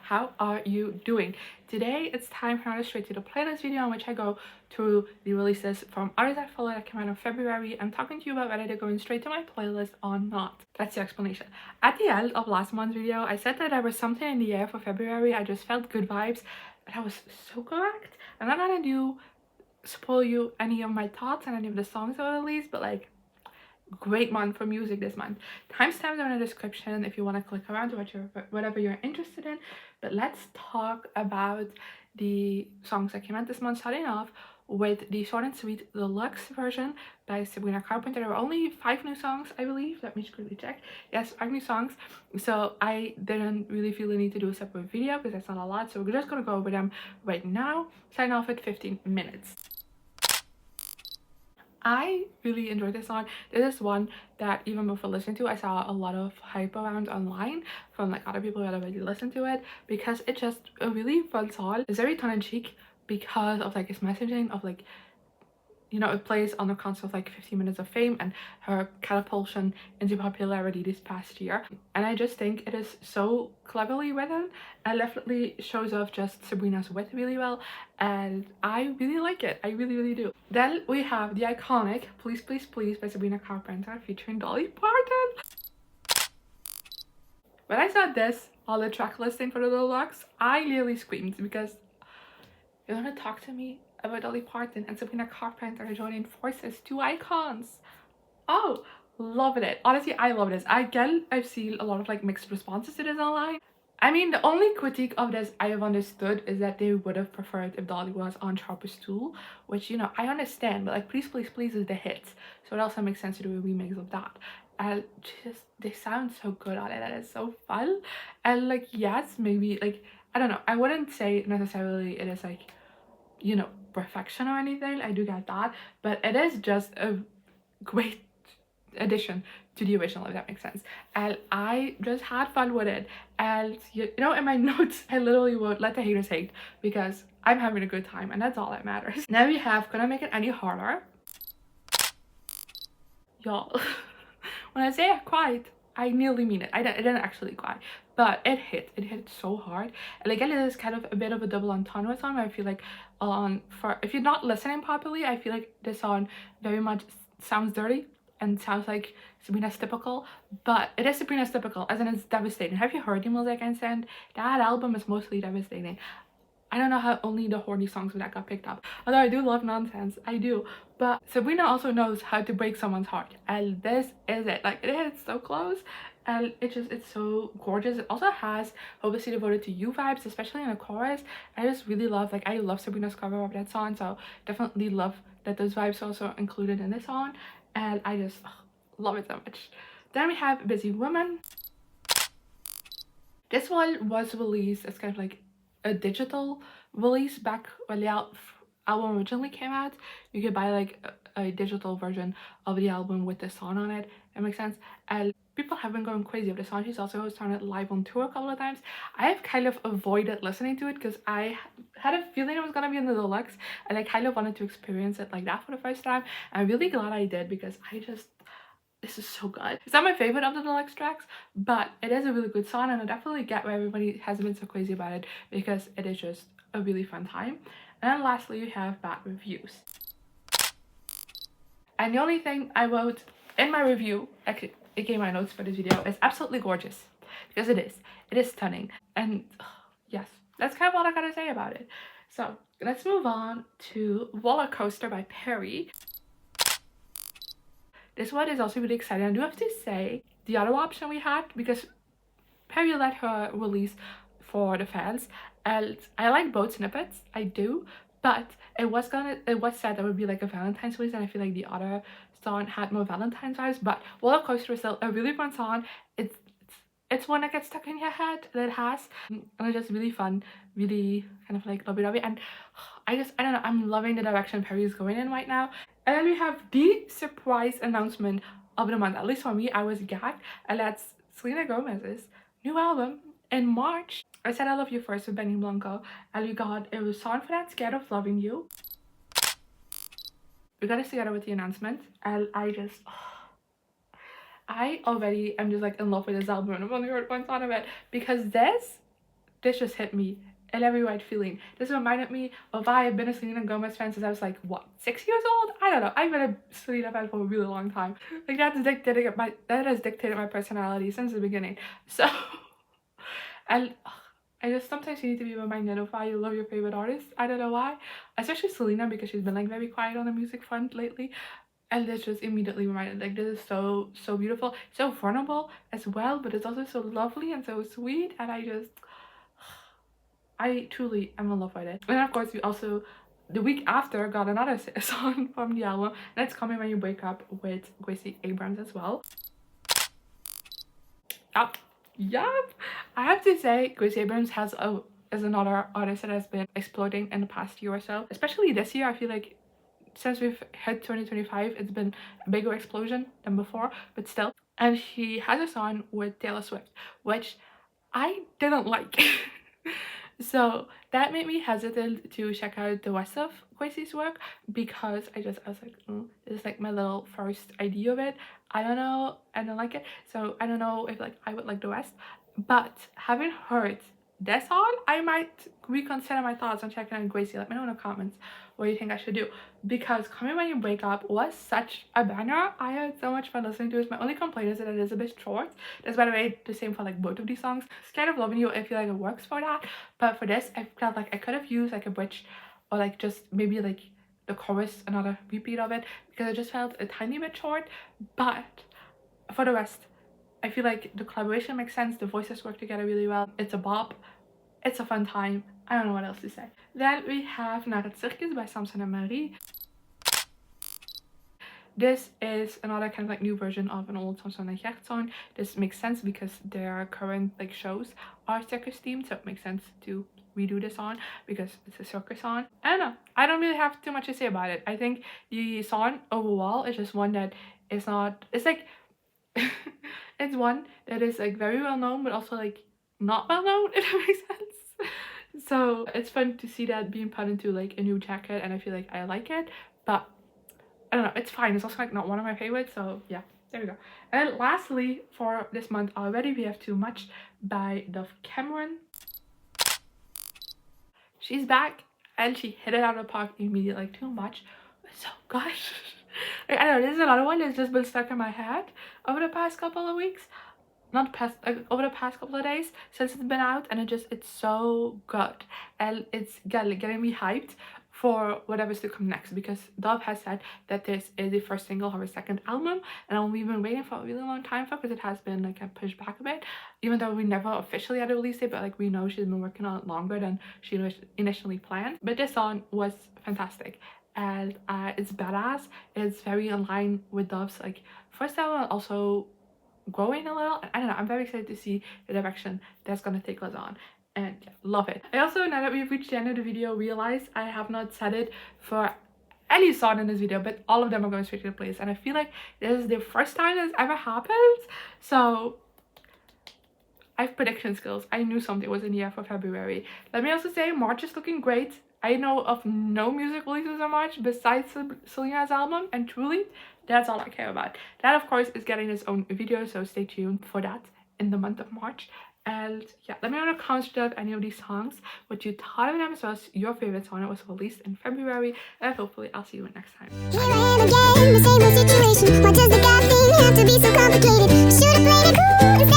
how are you doing? Today it's time for another straight to the playlist video in which I go through the releases from artists I follow that came out in February. I'm talking to you about whether they're going straight to my playlist or not. That's the explanation. At the end of last month's video, I said that there was something in the air for February. I just felt good vibes, but I was so correct. I'm not gonna spoil you any of my thoughts on any of the songs I released, but like, great month for music this month. Timestamps are in the description if you want to click around to whatever you're interested in. But let's talk about the songs that came out this month, starting off with the short and sweet deluxe version by Sabrina Carpenter. There were only 5 new songs, I believe. Let me just quickly check. Yes, 5 new songs. So I didn't really feel the need to do a separate video because that's not a lot. So we're just gonna go over them right now. Starting off at 15 minutes. I really enjoyed this song. This is one that even before listening to, I saw a lot of hype around online from like other people that already listened to it, because it's just a really fun song. It's very tongue-in-cheek because of like its messaging of like, you know, it plays on the concept of like 15 minutes of fame and her catapultation into popularity this past year. And I just think it is so cleverly written and definitely shows off just Sabrina's wit really well, and I really like it. I really do. Then we have the iconic Please Please Please by Sabrina Carpenter featuring Dolly Parton. When I saw this on the track listing for the deluxe, I nearly screamed because you want to talk to me about Dolly Parton and Sabrina Carpenter joining forces, 2 icons. Oh, loving it. Honestly, I love this. I've seen a lot of like mixed responses to this online. I mean, the only critique of this I have understood is that they would have preferred if Dolly was on Sharpest Stool, which, you know, I understand, but like Please Please Please is the hit, so it also makes sense to do a remix of that. And just, they sound so good on it and it's so fun. And like, yes, maybe like, I don't know, I wouldn't say necessarily it is like, you know, perfection or anything. I do get that, but it is just a great addition to the original, if that makes sense. And I just had fun with it. And you know, in my notes I literally wrote let the haters hate, because I'm having a good time and that's all that matters. Now we have Gonna Make It Any Harder. Y'all, when I say I cried, I nearly mean it. I didn't actually cry, but it hit so hard. And again, it is kind of a bit of a double entendre song where I feel like if you're not listening properly, I feel like this song very much sounds dirty and sounds like Sabrina's typical, but it is Sabrina's typical, as in it's devastating. Have you heard the music I sent? That album is mostly devastating. I don't know how only the horny songs with that got picked up, although I do love nonsense, I do. But Sabrina also knows how to break someone's heart, and this is it. Like, it hits so close, and it's so gorgeous. It also has Hopelessly Devoted to You vibes, especially in the chorus. I just really love, like, I love Sabrina's cover of that song, so definitely love that those vibes are also included in this song, and I just love it so much. Then we have Busy Woman. This one was released as kind of like a digital release back when the album originally came out. You could buy like a digital version of the album with the song on it. That makes sense. And people have been going crazy with the song. She's also sung it live on tour a couple of times. I have kind of avoided listening to it because I had a feeling it was gonna be in the deluxe, and I kind of wanted to experience it like that for the first time. I'm really glad I did, because this is so good. It's not my favorite of the deluxe tracks, but it is a really good song, and I definitely get why everybody has been so crazy about it, because it is just a really fun time. And then lastly, you have Bad Reviews. And the only thing I wrote in my review, actually, aka my notes for this video, is absolutely gorgeous, because it is. It is stunning. And yes, that's kind of all I gotta say about it. So let's move on to Rollercoaster by Perrie. This one is also really exciting. I do have to say, the other option we had, because Perrie let her release for the fans, and I like both snippets, I do, but it was said that would be like a Valentine's release, and I feel like the other song had more Valentine's vibes. But Rollercoaster is still a really fun song. It's one that gets stuck in your head, and it has, and it's just really fun, really kind of like lovey-dovey, and I don't know, I'm loving the direction Perrie is going in right now. And then we have the surprise announcement of the month, at least for me. I was gagged, and that's Selena Gomez's new album in March. I Said I Love You First with Blanco, and we got a song for that, Scared of Loving You. We got it together with the announcement, and I already am just like in love with this album, and I've only heard one song of it, because this this just hit me in every right feeling. This reminded me of why I've been a Selena Gomez fan since I was like, what, 6 years old? I don't know. I've been a Selena fan for a really long time. Like that has dictated my personality since the beginning. So, and I just sometimes you need to be reminded of why you love your favorite artist. I don't know why, especially Selena, because she's been like very quiet on the music front lately. And this just immediately reminded, like, this is so beautiful, so vulnerable as well, but it's also so lovely and so sweet, and I truly am in love with it. And of course, we also the week after got another song from the album, and it's Coming When You Break Up with Gracie Abrams as well. Yup. I have to say, Gracie Abrams is another artist that has been exploding in the past year or so, especially this year. I feel like since we've hit 2025, it's been a bigger explosion than before, but still. And she has a song with Taylor Swift, which I didn't like. So that made me hesitant to check out the rest of Gracie's work, because I was like, this is like my little first idea of it. I don't know, I don't like it, so I don't know if like I would like the rest. But having heard this song, I might reconsider my thoughts on checking out Gracie. Let me know in the comments what you think I should do, because Coming When You Break Up was such a banger. I had so much fun listening to it. My only complaint is that it is a bit short. That's, by the way, the same for like both of these songs. Scared of Loving You, I feel like it works for that, but for this I felt like I could have used like a bridge, or like just maybe like the chorus, another repeat of it, because it just felt a tiny bit short. But for the rest, I feel like the collaboration makes sense, the voices work together really well, it's a bop, it's a fun time. I don't know what else to say. Then we have Naar, Circus by Samson and Perrie. This is another kind of like new version of an old Samson and Gert song. This makes sense because their current like shows are circus themed, so it makes sense to redo this song because it's a circus song. I don't know, I don't really have too much to say about it. I think the song overall is just one that is not, it's like it's one that is like very well known, but also like not well known, if that makes sense. So it's fun to see that being put into like a new jacket, and I feel like I like it, but I don't know, it's fine. It's also like not one of my favorites, so yeah, there we go. And then lastly, for this month already, we have Too Much by Dove Cameron. She's back and she hit it out of the park immediately. Like, Too Much was so good. Like, I don't know, this is another one that's just been stuck in my head over the past couple of weeks. Not past, like, over the past couple of days since it's been out, and it's so good, and it's getting me hyped for whatever's to come next, because Dove has said that this is the first single of her second album, and we've been waiting for a really long time for, because it has been like pushed back a bit, even though we never officially had a release date, but like we know she's been working on it longer than she initially planned. But this song was fantastic, and it's badass. It's very in line with Dove's like first album, also growing a little. I don't know, I'm very excited to see the direction that's gonna take us on, and yeah, love it. I also, now that we've reached the end of the video, realized I have not said it for any song in this video, but all of them are going straight to the place, and I feel like this is the first time this ever happened. So I have prediction skills. I knew something was in the air for February. Let me also say, March is looking great. I know of no music releases in March besides Selena's album, and truly, that's all I care about. That, of course, is getting its own video, so stay tuned for that in the month of March. And yeah, let me know in the comments of any of these songs, what you thought of them, as well as your favorite song that was released in February, and hopefully I'll see you next time. Here I am again, the same old situation. Why does the God thing have to be so complicated? I should have played it cool instead.